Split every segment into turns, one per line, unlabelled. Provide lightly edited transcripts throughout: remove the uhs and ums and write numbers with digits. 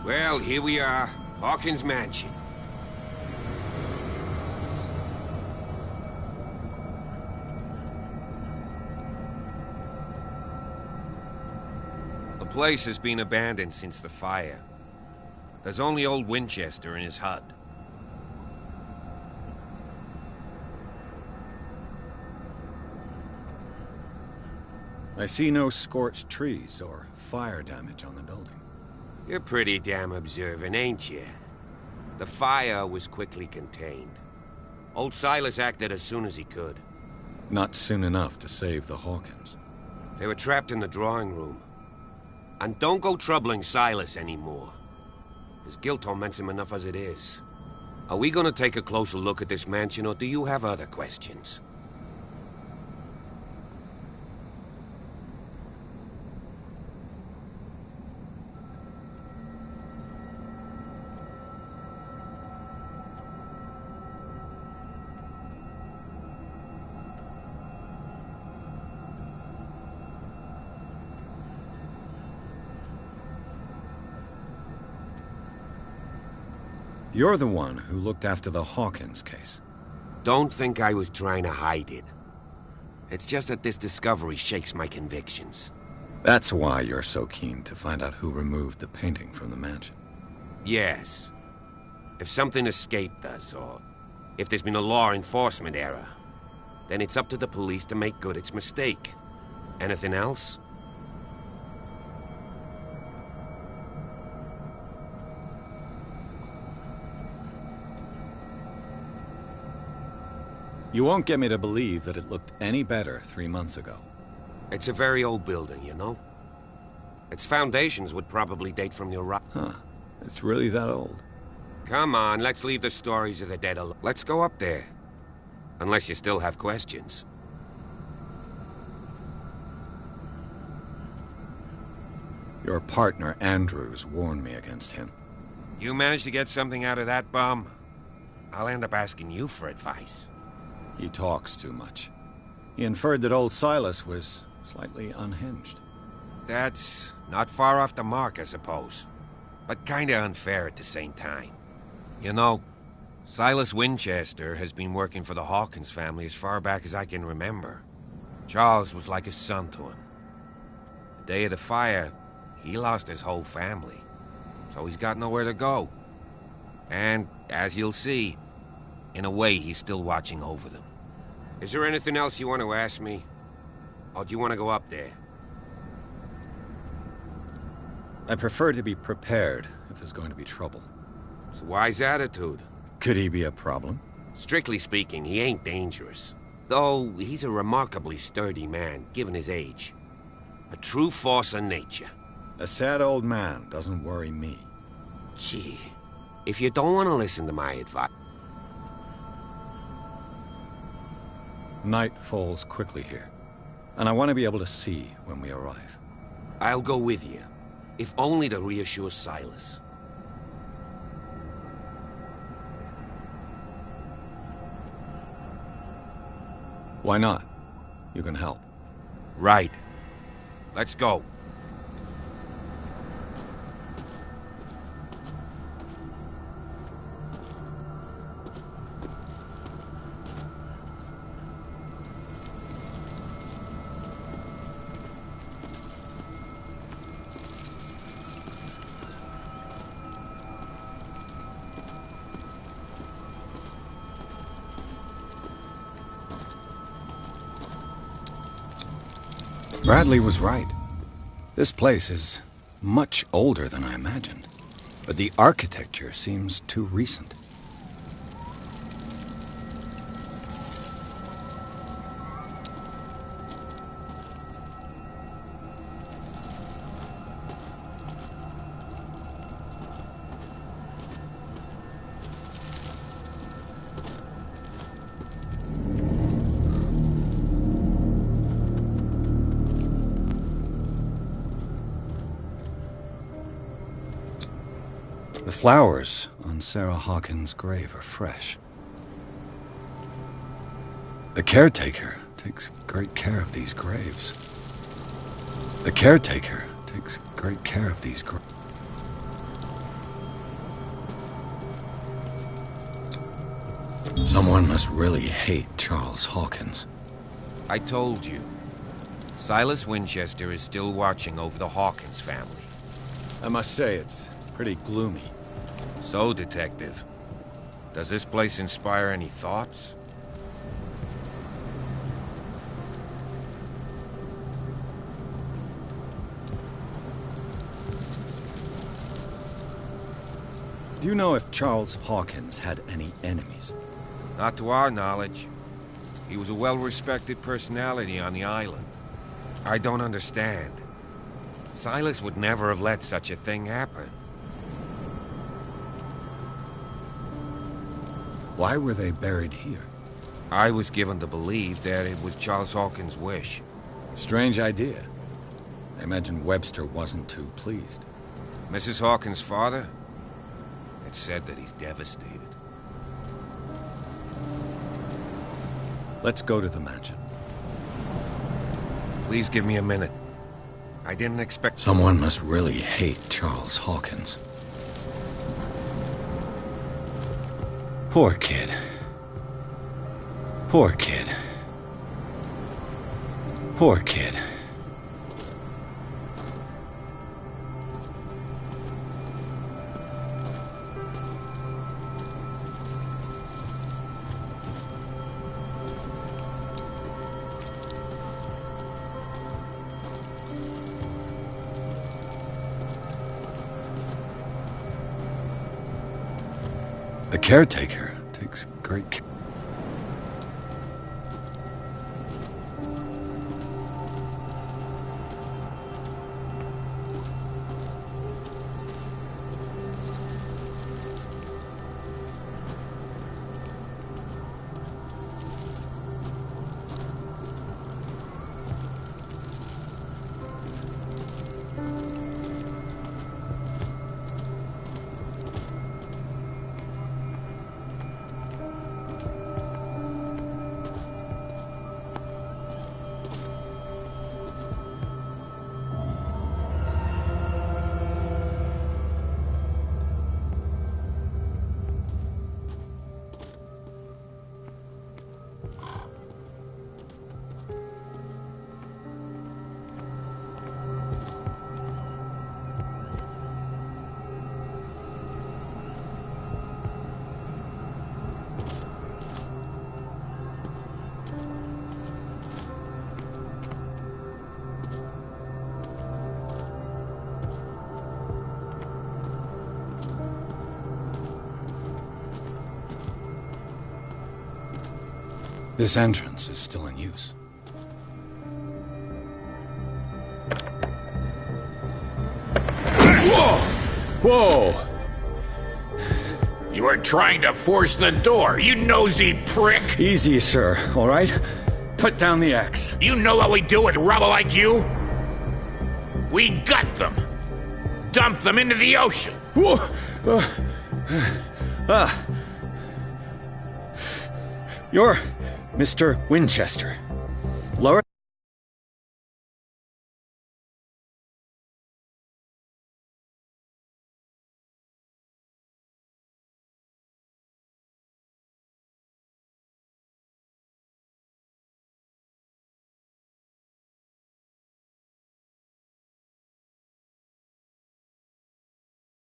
Well, here we are. Hawkins Mansion. The place has been abandoned since the fire. There's only old Winchester in his hut.
I see no scorched trees or fire damage on the building.
You're pretty damn observant, ain't you? The fire was quickly contained. Old Silas acted as soon as he could.
Not soon enough to save the Hawkins.
They were trapped in the drawing room. And don't go troubling Silas anymore. His guilt torments him enough as it is. Are we gonna take a closer look at this mansion, or do you have other questions?
You're the one who looked after the Hawkins case.
Don't think I was trying to hide it. It's just that this discovery shakes my convictions.
That's why you're so keen to find out who removed the painting from the mansion.
Yes. If something escaped us, or if there's been a law enforcement error, then it's up to the police to make good its mistake. Anything else?
You won't get me to believe that it looked any better 3 months ago.
It's a very old building, you know? Its foundations would probably date from the Iraq.
Huh. It's really that old.
Come on, let's leave the stories of the dead alone. Let's go up there. Unless you still have questions.
Your partner, Andrews, warned me against him.
You managed to get something out of that bum? I'll end up asking you for advice.
He talks too much. He inferred that old Silas was slightly unhinged.
That's not far off the mark, I suppose. But kinda unfair at the same time. You know, Silas Winchester has been working for the Hawkins family as far back as I can remember. Charles was like a son to him. The day of the fire, he lost his whole family. So he's got nowhere to go. And, as you'll see, in a way, he's still watching over them. Is there anything else you want to ask me? Or do you want to go up there?
I prefer to be prepared if there's going to be trouble.
It's a wise attitude.
Could he be a problem?
Strictly speaking, he ain't dangerous. Though, he's a remarkably sturdy man, given his age. A true force of nature.
A sad old man doesn't worry me.
Gee, if you don't want to listen to my advice...
Night falls quickly here, and I want to be able to see when we arrive.
I'll go with you, if only to reassure Silas.
Why not? You can help.
Right. Let's go.
Bradley was right. This place is much older than I imagined, but the architecture seems too recent. The flowers on Sarah Hawkins' grave are fresh. The caretaker takes great care of these graves. The caretaker takes great care of these graves. Someone must really hate Charles Hawkins.
I told you. Silas Winchester is still watching over the Hawkins family.
I must say, it's pretty gloomy.
So, Detective, does this place inspire any thoughts?
Do you know if Charles Hawkins had any enemies?
Not to our knowledge. He was a well-respected personality on the island. I don't understand. Silas would never have let such a thing happen.
Why were they buried here?
I was given to believe that it was Charles Hawkins' wish.
Strange idea. I imagine Webster wasn't too pleased.
Mrs. Hawkins' father? It's said that he's devastated.
Let's go to the mansion.
Please give me a minute. I didn't expect...
Someone must really hate Charles Hawkins. Poor kid. Poor kid. Poor kid. The caretaker takes great care. This entrance is still in use.
Whoa!
Whoa!
You were trying to force the door, you nosy prick!
Easy, sir, all right? Put down the axe.
You know what we do with rubble like you? We gut them. Dump them into the ocean.
Whoa! You're Mr. Winchester. Lower.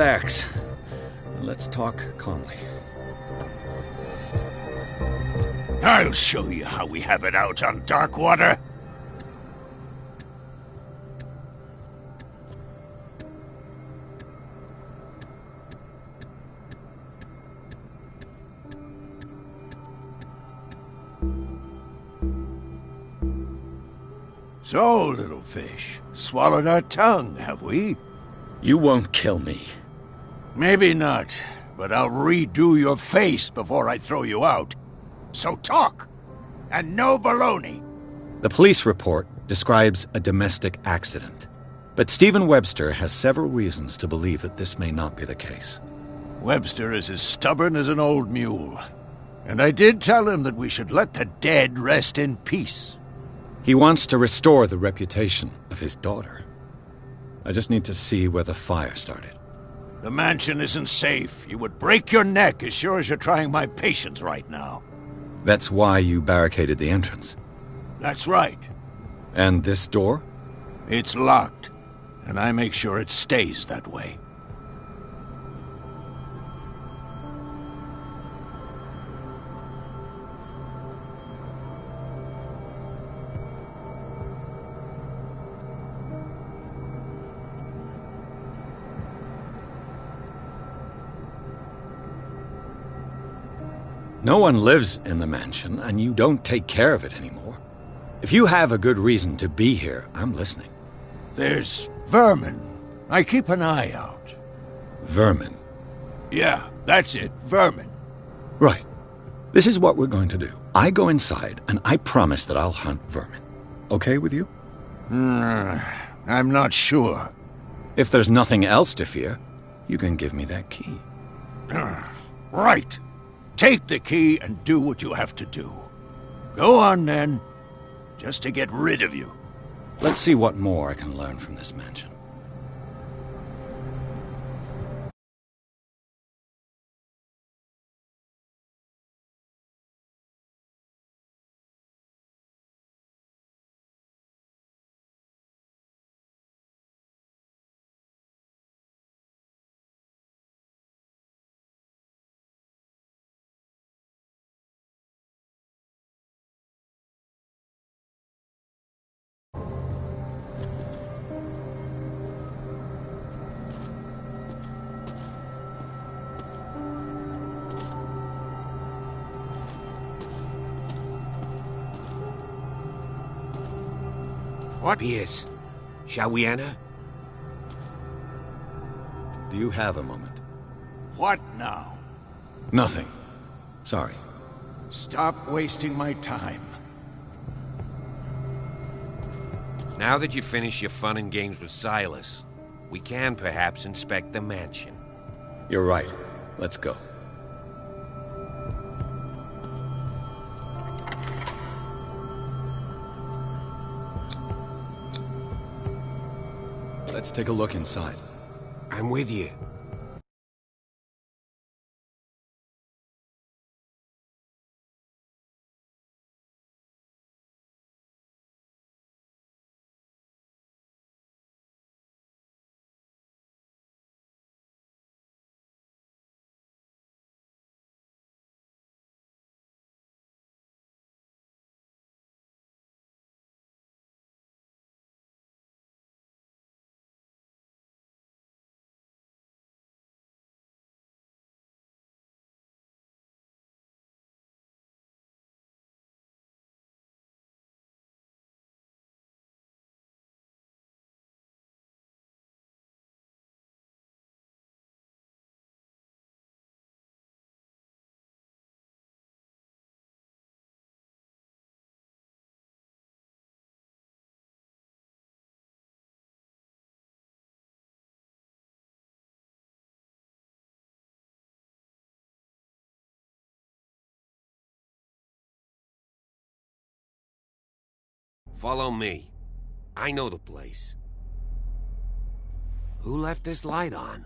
Axe. Let's talk calmly.
I'll show you how we have it out on Darkwater. So, little fish, swallowed our tongue, have we?
You won't kill me.
Maybe not, but I'll redo your face before I throw you out. So talk, and no baloney.
The police report describes a domestic accident, but Stephen Webster has several reasons to believe that this may not be the case.
Webster is as stubborn as an old mule, and I did tell him that we should let the dead rest in peace.
He wants to restore the reputation of his daughter. I just need to see where the fire started.
The mansion isn't safe. You would break your neck as sure as you're trying my patience right now.
That's why you barricaded the entrance.
That's right.
And this door?
It's locked, and I make sure it stays that way.
No one lives in the mansion, and you don't take care of it anymore. If you have a good reason to be here, I'm listening.
There's vermin. I keep an eye out.
Vermin?
Yeah, that's it, vermin.
Right. This is what we're going to do. I go inside, and I promise that I'll hunt vermin. Okay with you?
I'm not sure.
If there's nothing else to fear, you can give me that key.
Right. Take the key and do what you have to do. Go on, then. Just to get rid of you.
Let's see what more I can learn from this mansion.
What is? Shall we enter?
Do you have a moment?
What now?
Nothing. Sorry.
Stop wasting my time.
Now that you've finished your fun and games with Silas, we can perhaps inspect the mansion.
You're right. Let's go. Let's take a look inside.
I'm with you. Follow me. I know the place. Who left this light on?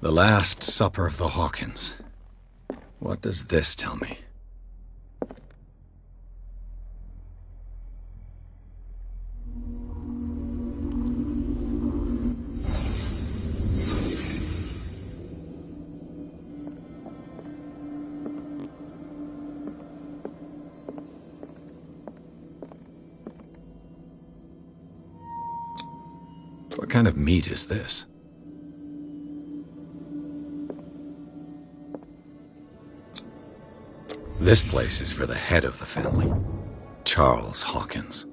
The Last Supper of the Hawkins. What does this tell me? What kind of meat is this? This place is for the head of the family, Charles Hawkins.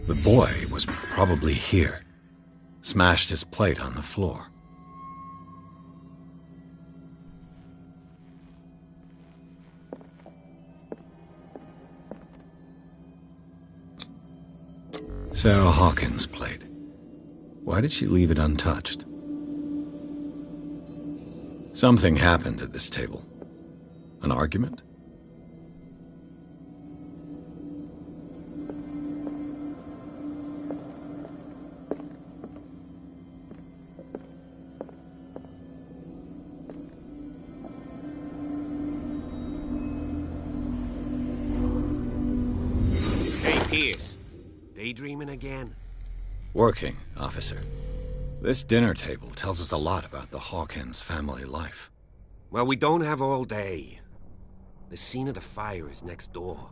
The boy was probably here. Smashed his plate on the floor. Sarah Hawkins' plate. Why did she leave it untouched? Something happened at this table. An argument?
Hey, Pierce. Daydreaming again?
Working, officer. This dinner table tells us a lot about the Hawkins family life.
Well, we don't have all day. The scene of the fire is next door.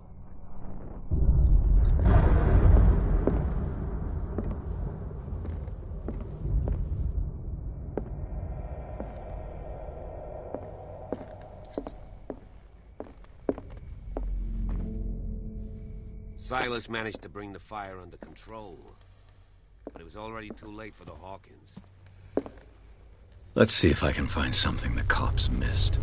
Silas managed to bring the fire under control, but it was already too late for the Hawkins.
Let's see if I can find something the cops missed.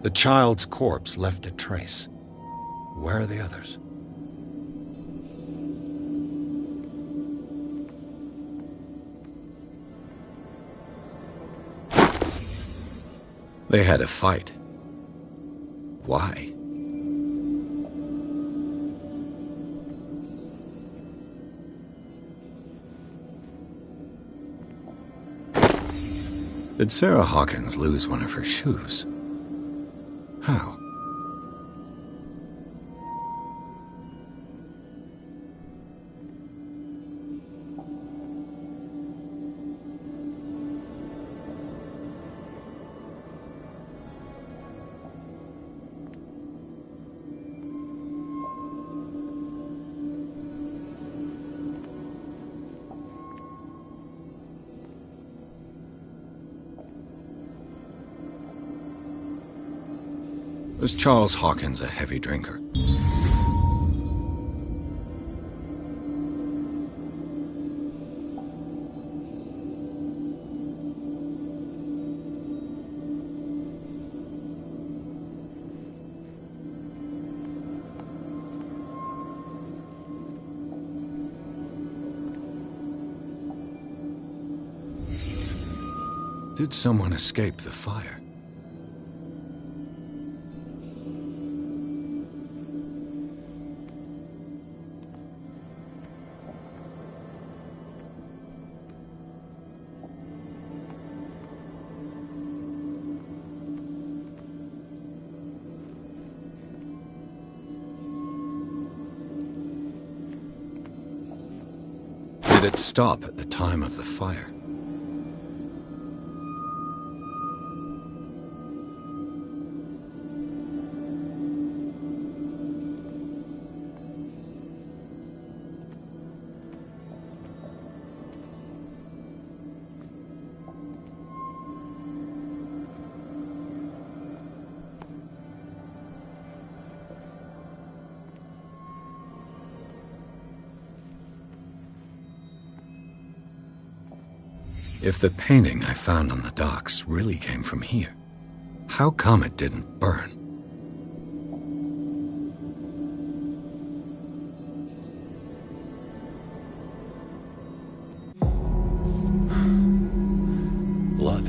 The child's corpse left a trace. Where are the others? They had a fight. Why? Did Sarah Hawkins lose one of her shoes? How? Was Charles Hawkins a heavy drinker? Did someone escape the fire? Did it stop at the time of the fire? If the painting I found on the docks really came from here, how come it didn't burn? Blood.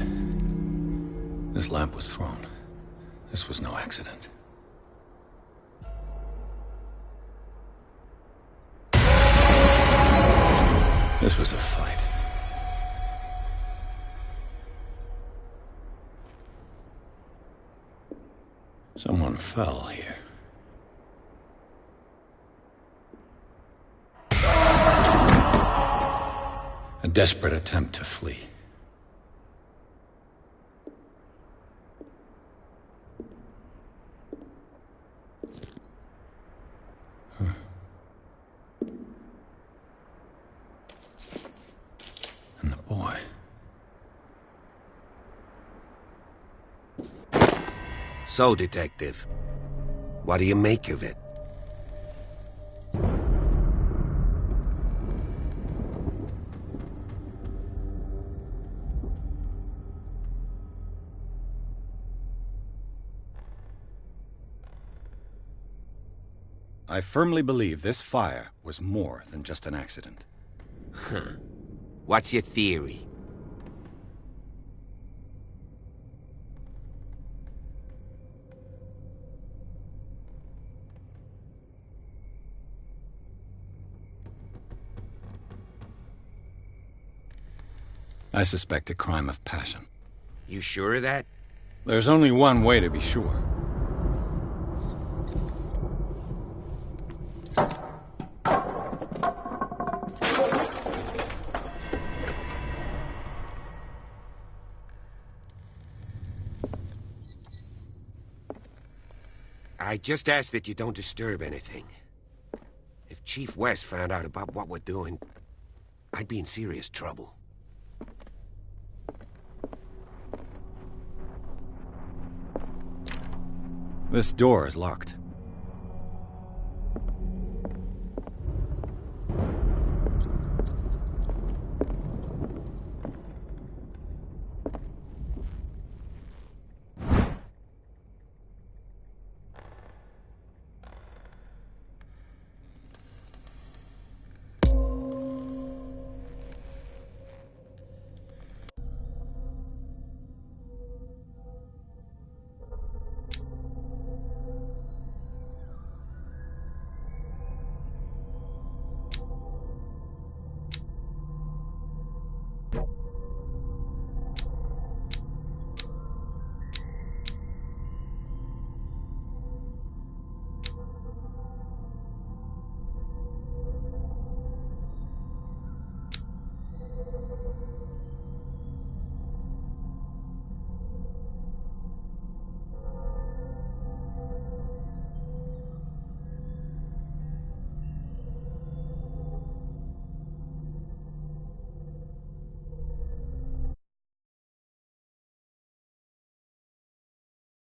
This lamp was thrown. This was no accident. This was a fight. Someone fell here. A desperate attempt to flee.
So, Detective, what do you make of it?
I firmly believe this fire was more than just an accident.
Huh. What's your theory?
I suspect a crime of passion.
You sure of that?
There's only one way to be sure.
I just ask that you don't disturb anything. If Chief West found out about what we're doing, I'd be in serious trouble.
This door is locked.